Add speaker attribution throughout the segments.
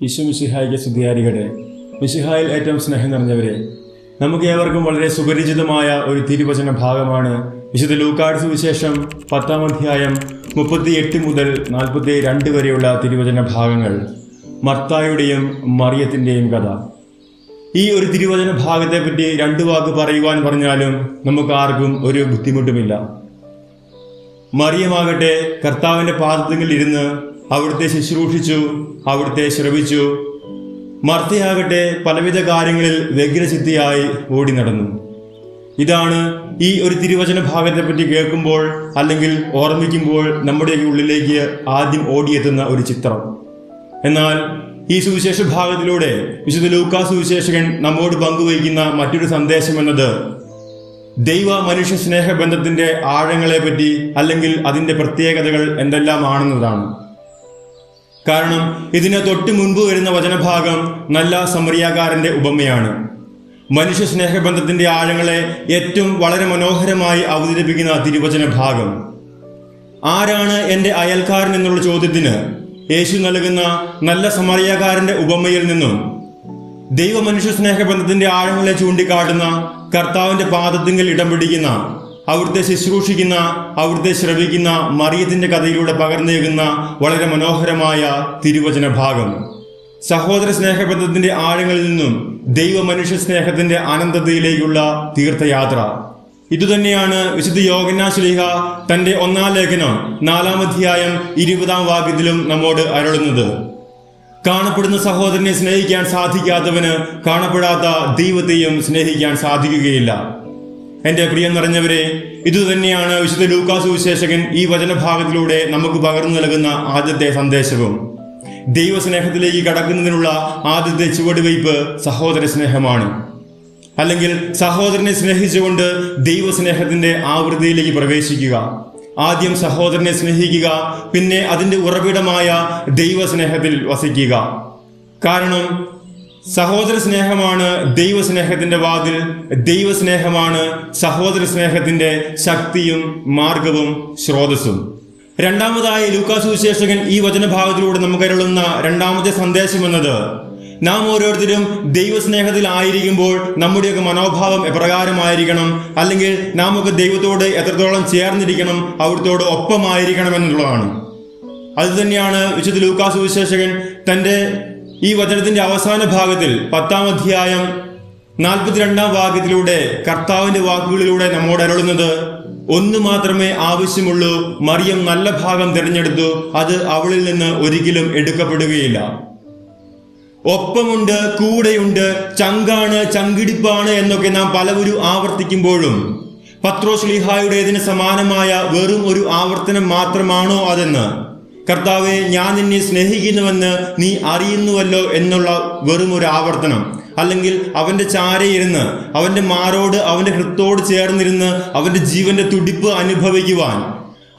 Speaker 1: ഈശോ മിശിഹായിക്ക് സ്തുതിയായിരിക്കട്ടെ. മിശിഹായിൽ ഏറ്റവും സ്നേഹം നിറഞ്ഞവരെ, നമുക്ക് ഏവർക്കും വളരെ സുപരിചിതമായ ഒരു തിരുവചന ഭാഗമാണ് വിശുദ്ധ ലൂക്കായുടെ സുവിശേഷം 10-ാം അധ്യായം 38 മുതൽ 42 വരെയുള്ള തിരുവചന ഭാഗങ്ങൾ. മർത്തായുടെയും മറിയത്തിൻ്റെയും കഥ. ഈ ഒരു തിരുവചന ഭാഗത്തെപ്പറ്റി 2 വാക്ക് പറയുവാൻ പറഞ്ഞാലും നമുക്ക് ആർക്കും ഒരു ബുദ്ധിമുട്ടുമില്ല. മറിയമാകട്ടെ കർത്താവിൻ്റെ പാദത്തിൽ ഇരുന്ന് അവിടുത്തെ ശുശ്രൂഷിച്ചു, അവിടുത്തെ ശ്രവിച്ചു. മർത്തയാകട്ടെ പലവിധ കാര്യങ്ങളിൽ വ്യഗ്രചിത്തിയായി ഓടി നടന്നു. ഇതാണ് ഈ ഒരു തിരുവചന ഭാഗത്തെപ്പറ്റി കേൾക്കുമ്പോൾ അല്ലെങ്കിൽ ഓർമ്മിക്കുമ്പോൾ നമ്മുടെ ഉള്ളിലേക്ക് ആദ്യം ഓടിയെത്തുന്ന ഒരു ചിത്രം. എന്നാൽ ഈ സുവിശേഷ ഭാഗത്തിലൂടെ വിശുദ്ധ ലൂക്കാ സുവിശേഷകൻ നമ്മോട് പങ്കുവയ്ക്കുന്ന മറ്റൊരു സന്ദേശം എന്നത് ദൈവ മനുഷ്യ സ്നേഹബന്ധത്തിന്റെ ആഴങ്ങളെപ്പറ്റി അല്ലെങ്കിൽ അതിൻ്റെ പ്രത്യേകതകൾ എന്തെല്ലാമാണെന്നതാണ്. കാരണം ഇതിന് തൊട്ട് മുൻപ് വരുന്ന വചനഭാഗം നല്ല സമറിയാക്കാരന്റെ ഉപമയാണ്. മനുഷ്യ സ്നേഹബന്ധത്തിന്റെ ആഴങ്ങളെ ഏറ്റവും വളരെ മനോഹരമായി അവതരിപ്പിക്കുന്ന തിരുവചന ഭാഗം. ആരാണ് എൻ്റെ അയൽക്കാരൻ എന്നുള്ള ചോദ്യത്തിന് യേശു നൽകുന്ന നല്ല സമറിയാക്കാരന്റെ ഉപമയിൽ നിന്നും ദൈവ മനുഷ്യ സ്നേഹബന്ധത്തിന്റെ ആഴങ്ങളെ ചൂണ്ടിക്കാട്ടുന്ന കർത്താവിന്റെ പാദത്തിങ്കിൽ ഇടം പിടിക്കുന്ന, അവിടുത്തെ ശുശ്രൂഷിക്കുന്ന, അവിടുത്തെ ശ്രവിക്കുന്ന മറിയത്തിന്റെ കഥയിലൂടെ പകർന്നേകുന്ന വളരെ മനോഹരമായ തിരുവചന ഭാഗം. സഹോദര സ്നേഹബന്ധത്തിന്റെ ആഴങ്ങളിൽ നിന്നും ദൈവ മനുഷ്യ സ്നേഹത്തിന്റെ അനന്തതയിലേക്കുള്ള തീർത്ഥയാത്ര. ഇതുതന്നെയാണ് വിശുദ്ധ യോഹന്നാൻ ശ്ലീഹ തന്റെ 1-ാം ലേഖനം 4-ാം അധ്യായം 20-ാം വാക്യത്തിലും നമ്മോട് അരുളുന്നത്. കാണപ്പെടുന്ന സഹോദരനെ സ്നേഹിക്കാൻ സാധിക്കാത്തവന് കാണപ്പെടാത്ത ദൈവത്തെയും സ്നേഹിക്കാൻ സാധിക്കുകയില്ല. എൻ്റെ പ്രിയം നിറഞ്ഞവരെ, ഇതുതന്നെയാണ് വിശുദ്ധ ലൂക്കാ സുവിശേഷകൻ ഈ വചനഭാഗത്തിലൂടെ നമുക്ക് പകർന്നു നൽകുന്ന ആദ്യത്തെ സന്ദേശവും. ദൈവസ്നേഹത്തിലേക്ക് കടക്കുന്നതിനുള്ള ആദ്യത്തെ ചുവടുവയ്പ് സഹോദര സ്നേഹമാണ്. അല്ലെങ്കിൽ സഹോദരനെ സ്നേഹിച്ചുകൊണ്ട് ദൈവസ്നേഹത്തിന്റെ ആവൃത്തിയിലേക്ക് പ്രവേശിക്കുക. ആദ്യം സഹോദരനെ സ്നേഹിക്കുക, പിന്നെ അതിൻ്റെ ഉറവിടമായ ദൈവസ്നേഹത്തിൽ വസിക്കുക. കാരണം സഹോദര സ്നേഹമാണ് ദൈവസ്നേഹത്തിന്റെ വാതിൽ. ദൈവസ്നേഹമാണ് സഹോദര സ്നേഹത്തിന്റെ ശക്തിയും മാർഗവും സ്രോതസ്സും. രണ്ടാമതായി ലൂക്കാ സുവിശേഷകൻ ഈ വചനഭാഗത്തിലൂടെ നമുക്ക് അരുളുന്ന രണ്ടാമത്തെ സന്ദേശം എന്നത് നാം ഓരോരുത്തരും ദൈവസ്നേഹത്തിൽ ആയിരിക്കുമ്പോൾ നമ്മുടെയൊക്കെ മനോഭാവം എപ്രകാരമായിരിക്കണം, അല്ലെങ്കിൽ നാം ഒക്കെ ദൈവത്തോട് എത്രത്തോളം ചേർന്നിരിക്കണം, അവിടുത്തോട് ഒപ്പമായിരിക്കണം എന്നുള്ളതാണ്. അതുതന്നെയാണ് വിശുദ്ധ ലൂക്കാ സുവിശേഷകൻ തൻ്റെ ഈ വചനത്തിന്റെ അവസാന ഭാഗത്തിൽ 10-ാം അധ്യായം 42-ാം വാക്യത്തിലൂടെ കർത്താവിന്റെ വാക്കുകളിലൂടെ നമ്മോട് അരുളുന്നത്. ഒന്ന് മാത്രമേ ആവശ്യമുള്ളൂ, മറിയം നല്ല ഭാഗം തിരഞ്ഞെടുത്തു, അത് അവളിൽ നിന്ന് ഒരിക്കലും എടുക്കപ്പെടുകയില്ല. ഒപ്പമുണ്ട്, കൂടെയുണ്ട്, ചങ്കാണ്, ചങ്കിടിപ്പാണ് എന്നൊക്കെ നാം പലവരും ആവർത്തിക്കുമ്പോഴും പത്രോസ് ശ്ലീഹായുടേതിന് സമാനമായ വെറും ഒരു ആവർത്തനം മാത്രമാണോ അതെന്ന്? കർത്താവെ, ഞാൻ നിന്നെ സ്നേഹിക്കുന്നുവെന്ന് നീ അറിയുന്നുവല്ലോ എന്നുള്ള വെറും ഒരു ആവർത്തനം, അല്ലെങ്കിൽ അവന്റെ ചാരയിരുന്ന് അവന്റെ മാറോട് അവന്റെ ഹൃത്തോട് ചേർന്നിരുന്ന് അവന്റെ ജീവന്റെ തുടിപ്പ് അനുഭവിക്കുവാൻ,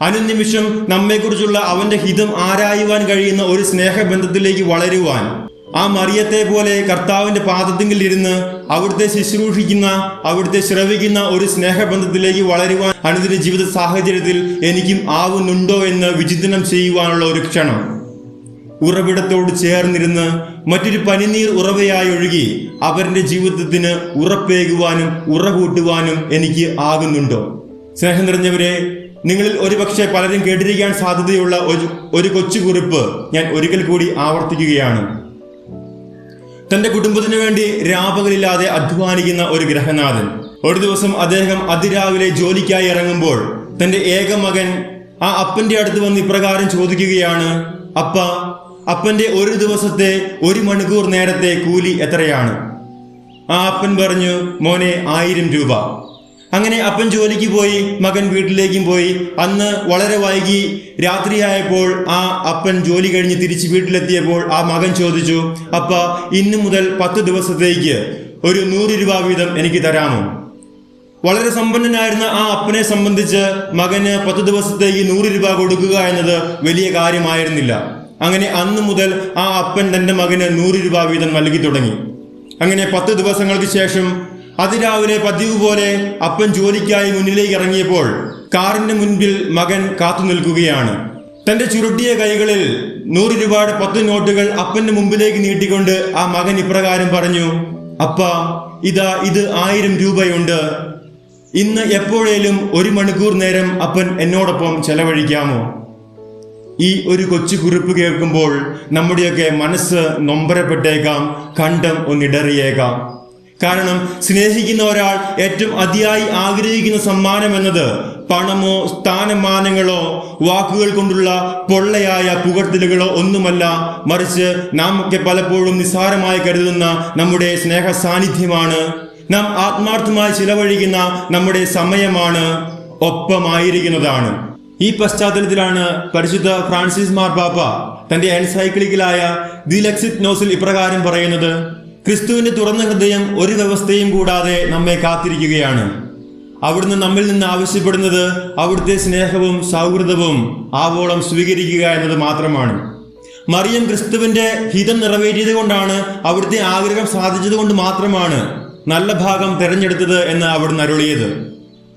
Speaker 1: അനുനിമിഷം നമ്മെക്കുറിച്ചുള്ള അവന്റെ ഹിതം ആരായുവാൻ കഴിയുന്ന ഒരു സ്നേഹബന്ധത്തിലേക്ക് വളരുവാൻ, ആ മറിയത്തെ പോലെ കർത്താവിന്റെ പാദത്തിങ്കിൽ ഇരുന്ന് അവിടുത്തെ ശുശ്രൂഷിക്കുന്ന, അവിടുത്തെ ശ്രവിക്കുന്ന ഒരു സ്നേഹബന്ധത്തിലേക്ക് വളരുവാൻ അനുദിന ജീവിത സാഹചര്യത്തിൽ എനിക്കും ആവുന്നുണ്ടോ എന്ന് വിചിന്തനം ചെയ്യുവാനുള്ള ഒരു ക്ഷണം. ഉറവിടത്തോട് ചേർന്നിരുന്ന് മറ്റൊരു പനിനീർ ഉറവയായി ഒഴുകി അവരുടെ ജീവിതത്തിന് ഉറപ്പേകുവാനും ഉറകൂട്ടുവാനും എനിക്ക് ആകുന്നുണ്ടോ? സ്നേഹം നിറഞ്ഞവരെ, നിങ്ങളിൽ ഒരുപക്ഷെ പലരും കേട്ടിരിക്കാൻ സാധ്യതയുള്ള ഒരു കൊച്ചുകുറിപ്പ് ഞാൻ ഒരിക്കൽ കൂടി ആവർത്തിക്കുകയാണ്. തന്റെ കുടുംബത്തിനു വേണ്ടി രാപകലില്ലാതെ അധ്വാനിക്കുന്ന ഒരു ഗൃഹനാഥൻ. ഒരു ദിവസം അദ്ദേഹം അതിരാവിലെ ജോലിക്കായി ഇറങ്ങുമ്പോൾ തന്റെ ഏക മകൻ ആ അപ്പന്റെ അടുത്ത് വന്ന് ഇപ്രകാരം ചോദിക്കുകയാണ്. അപ്പന്റെ ഒരു ദിവസത്തെ 1 മണിക്കൂർ നേരത്തെ കൂലി എത്രയാണ്? ആ അപ്പൻ പറഞ്ഞു, മോനെ 1000 രൂപ. അങ്ങനെ അപ്പൻ ജോലിക്ക് പോയി, മകൻ വീട്ടിലേക്കും പോയി. അന്ന് വളരെ വൈകി രാത്രിയായപ്പോൾ ആ അപ്പൻ ജോലി കഴിഞ്ഞ് തിരിച്ച് വീട്ടിലെത്തിയപ്പോൾ ആ മകൻ ചോദിച്ചു, അപ്പ, ഇന്നു മുതൽ 10 ദിവസത്തേക്ക് ഒരു 100 രൂപ വീതം എനിക്ക് തരാമോ? വളരെ സമ്പന്നനായിരുന്ന ആ അപ്പനെ സംബന്ധിച്ച് മകന് 10 ദിവസത്തേക്ക് 100 രൂപ കൊടുക്കുക എന്നത് വലിയ കാര്യമായിരുന്നില്ല. അങ്ങനെ അന്ന് മുതൽ ആ അപ്പൻ തന്റെ മകന് 100 രൂപ വീതം നൽകി തുടങ്ങി. അങ്ങനെ 10 ദിവസങ്ങൾക്ക് ശേഷം അതിരാവിലെ പതിവ് പോലെ അപ്പൻ ജോലിക്കായി മുന്നിലേക്ക് ഇറങ്ങിയപ്പോൾ കാറിന്റെ മുൻപിൽ മകൻ കാത്തു നിൽക്കുകയാണ്. തന്റെ ചുരുട്ടിയ കൈകളിൽ 100 രൂപയുടെ 10 നോട്ടുകൾ അപ്പന്റെ മുമ്പിലേക്ക് നീട്ടിക്കൊണ്ട് ആ മകൻ ഇപ്രകാരം പറഞ്ഞു: അപ്പാ, ഇത് 1000 രൂപയുണ്ട്. ഇന്ന് എപ്പോഴേലും 1 മണിക്കൂർ നേരം അപ്പൻ എന്നോടൊപ്പം ചെലവഴിക്കാമോ? ഈ ഒരു കൊച്ചു കുറിപ്പ് കേൾക്കുമ്പോൾ നമ്മുടെയൊക്കെ മനസ്സ് നൊമ്പരപ്പെട്ടേക്കാം, കണ്ഠം ഒന്നിടറിയേക്കാം. കാരണം സ്നേഹിക്കുന്ന ഒരാൾ ഏറ്റവും അതിയായി ആഗ്രഹിക്കുന്ന സമ്മാനം എന്നത് പണമോ സ്ഥാനമാനങ്ങളോ വാക്കുകൾ കൊണ്ടുള്ള പൊള്ളയായ പുകഴ്ത്തലുകളോ ഒന്നുമല്ല, മറിച്ച് നാം ഒക്കെ പലപ്പോഴും നിസ്സാരമായി കരുതുന്ന നമ്മുടെ സ്നേഹ സാന്നിധ്യമാണ്, നാം ആത്മാർത്ഥമായി ചിലവഴിക്കുന്ന നമ്മുടെ സമയമാണ്, ഒപ്പമായിരിക്കുന്നതാണ്. ഈ പശ്ചാത്തലത്തിലാണ് പരിശുദ്ധ ഫ്രാൻസിസ് മാർപ്പാപ്പ തന്റെ എൻസൈക്ലിക്കലായ ദി ലെക്സിറ്റ് നോസിൽ ഇപ്രകാരം പറയുന്നത്: ക്രിസ്തുവിന്റെ തുറന്ന ഹൃദയം ഒരു വ്യവസ്ഥയും കൂടാതെ നമ്മെ കാത്തിരിക്കുകയാണ്. അവിടുന്ന് നമ്മിൽ നിന്ന് ആവശ്യപ്പെടുന്നത് അവിടുത്തെ സ്നേഹവും സൗഹൃദവും ആവോളം സ്വീകരിക്കുക എന്നത് മാത്രമാണ്. മറിയം ക്രിസ്തുവിന്റെ ഹിതം നിറവേറ്റിയത് കൊണ്ടാണ്, അവിടുത്തെ ആഗ്രഹം സാധിച്ചത് കൊണ്ട് മാത്രമാണ് നല്ല ഭാഗം തെരഞ്ഞെടുത്തത് എന്ന് അവിടുന്ന് അരുളിയത്.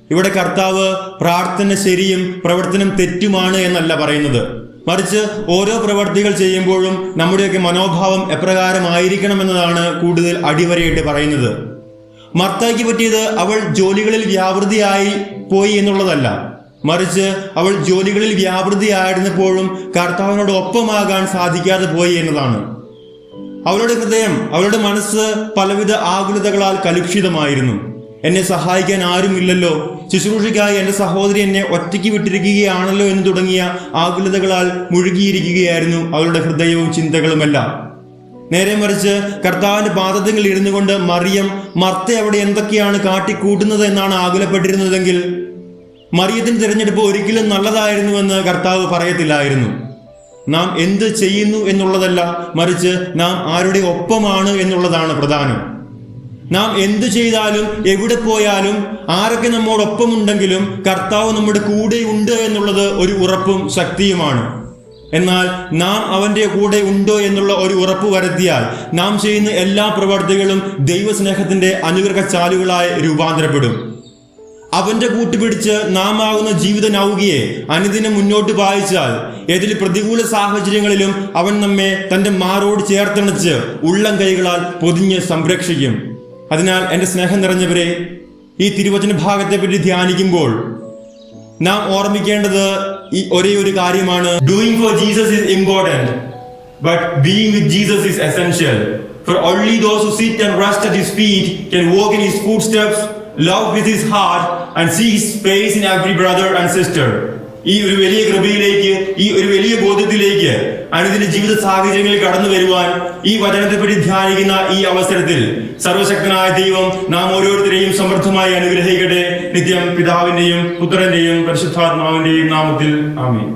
Speaker 1: ഇവിടെ കർത്താവ് പ്രാർത്ഥന ശരിയും പ്രവർത്തനം തെറ്റുമാണ് എന്നല്ല പറയുന്നത്, മറിച്ച് ഓരോ പ്രവർത്തികൾ ചെയ്യുമ്പോഴും നമ്മുടെയൊക്കെ മനോഭാവം എപ്രകാരമായിരിക്കണം എന്നതാണ് കൂടുതൽ അടിവരയിട്ട് പറയുന്നത്. മർത്തായ്ക്ക് പറ്റിയത് അവൾ ജോലികളിൽ വ്യാപൃതിയായി പോയി എന്നുള്ളതല്ല, മറിച്ച് അവൾ ജോലികളിൽ വ്യാപൃതിയായിരുന്നപ്പോഴും കർത്താവിനോട് ഒപ്പമാകാൻ സാധിക്കാതെ പോയി എന്നതാണ്. അവളുടെ ഹൃദയം, അവളുടെ മനസ്സ് പലവിധ ആകുലതകളാൽ കലുഷിതമായിരുന്നു. എന്നെ സഹായിക്കാൻ ആരുമില്ലല്ലോ, ശുശ്രൂഷയ്ക്കായി എൻ്റെ സഹോദരി എന്നെ ഒറ്റയ്ക്ക് വിട്ടിരിക്കുകയാണല്ലോ എന്ന് തുടങ്ങിയ ആകുലതകളാൽ മുഴുകിയിരിക്കുകയായിരുന്നു അവളുടെ ഹൃദയവും ചിന്തകളുമെല്ലാം. നേരെ മറിച്ച് കർത്താവിന്റെ പാദത്തിൽ ഇരുന്നു കൊണ്ട് മറിയം മർത്ത അവിടെ എന്തൊക്കെയാണ് കാട്ടിക്കൂട്ടുന്നത് എന്നാണ് ആകുലപ്പെട്ടിരുന്നതെങ്കിൽ, മറിയത്തിന്റെ തിരഞ്ഞെടുപ്പ് ഒരിക്കലും നല്ലതായിരുന്നുവെന്ന് കർത്താവ് പറയത്തില്ലായിരുന്നു. നാം എന്ത് ചെയ്യുന്നു എന്നുള്ളതല്ല, മറിച്ച് നാം ആരുടെ ഒപ്പമാണ് എന്നുള്ളതാണ് പ്രധാനം. നാം എന്തു ചെയ്താലും എവിടെ പോയാലും ആരൊക്കെ നമ്മോടൊപ്പമുണ്ടെങ്കിലും കർത്താവ് നമ്മുടെ കൂടെ ഉണ്ട് എന്നുള്ളത് ഒരു ഉറപ്പും ശക്തിയുമാണ്. എന്നാൽ നാം അവന്റെ കൂടെ ഉണ്ടോ എന്നുള്ള ഒരു ഉറപ്പ് വരുത്തിയാൽ നാം ചെയ്യുന്ന എല്ലാ പ്രവർത്തികളും ദൈവസ്നേഹത്തിന്റെ അനുഗ്രഹ ചാലുകളായി രൂപാന്തരപ്പെടും. അവന്റെ കൂട്ടുപിടിച്ച് നാം ആകുന്ന ജീവിത നൗകിയെ അനുദിനം മുന്നോട്ട് പായിച്ചാൽ ഏതിൽ പ്രതികൂല സാഹചര്യങ്ങളിലും അവൻ നമ്മെ തന്റെ മാറോട് ചേർത്തണച്ച് ഉള്ളം കൈകളാൽ പൊതിഞ്ഞ് സംരക്ഷിക്കും. അതിനാൽ എൻ്റെ സ്നേഹം നിറഞ്ഞവരെ, ഈ തിരുവചന ഭാഗത്തെ പറ്റി ധ്യാനിക്കുമ്പോൾ നാം ഓർമ്മിക്കേണ്ടത് ഈ ഒരേ ഒരു കാര്യമാണ്: doing four Jesus is important, but being with Jesus is essential. For only those who sit and rest at his feet can walk in his footsteps, love with his heart and see his face in every brother and sister. ഈ ഒരു വലിയ കൃപയിലേക്ക്, ഈ ഒരു വലിയ ബോധ്യത്തിലേക്ക് അനുദിന ജീവിത സാഹചര്യങ്ങളിൽ കടന്നു വരുവാൻ ഈ വചനത്തെപ്പറ്റി ധ്യാനിക്കുന്ന ഈ അവസരത്തിൽ സർവശക്തനായ ദൈവം നാം ഓരോരുത്തരെയും സമൃദ്ധമായി അനുഗ്രഹിക്കട്ടെ. നിത്യം പിതാവിന്റെയും പുത്രന്റെയും പരിശുദ്ധാത്മാവിന്റെയും നാമത്തിൽ ആമേൻ.